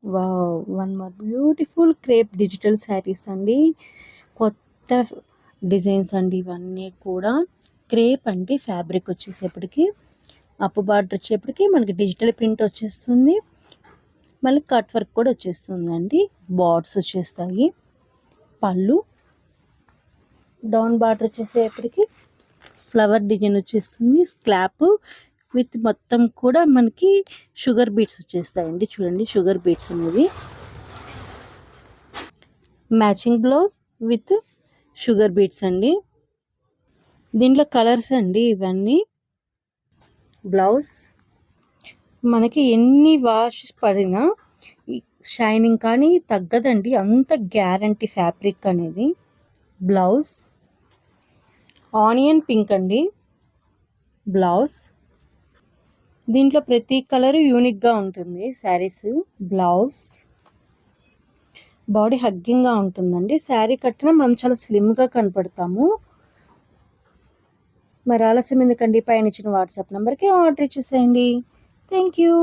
Wow! One more beautiful crepe digital saris అండి. కొత్త designs అండి ఇవన్నీ కూడా. క్రేప్ అంటే ఫ్యాబ్రిక్ వచ్చేసేపటికి అప్ బార్డర్ వచ్చేప్పటికి మనకి డిజిటల్ ప్రింట్ వచ్చేస్తుంది. మళ్ళీ కట్ వర్క్ కూడా వచ్చేస్తుందండి. బార్డర్స్ వచ్చేస్తాయి. పళ్ళు డౌన్ బార్డర్ వచ్చేసేపటికి ఫ్లవర్ డిజైన్ వచ్చేస్తుంది. స్క్లాప్ విత్ మొత్తం కూడా మనకి షుగర్ బీట్స్ వచ్చేస్తాయండి. చూడండి షుగర్ బీట్స్ అనేది. Matching blouse with sugar beats అండి. దీంట్లో కలర్స్ అండి ఇవన్నీ. బ్లౌజ్ మనకి ఎన్ని వాష్ పడినా షైనింగ్ కానీ తగ్గదండి, అంత గ్యారంటీ ఫ్యాబ్రిక్ అనేది. బ్లౌజ్ ఆనియన్ పింక్ అండి బ్లౌజ్. దీంట్లో ప్రతి కలర్ యూనిక్గా ఉంటుంది శారీస్. బ్లౌజ్ బాడీ హగ్గింగ్గా ఉంటుందండి. శారీ కట్టినా మనం చాలా స్లిమ్గా కనపడతాము. మరి ఆలస్యం ఎందుకండి, పైన ఇచ్చిన వాట్సాప్ నెంబర్కి ఆర్డర్ ఇచ్చేసేయండి. Thank you.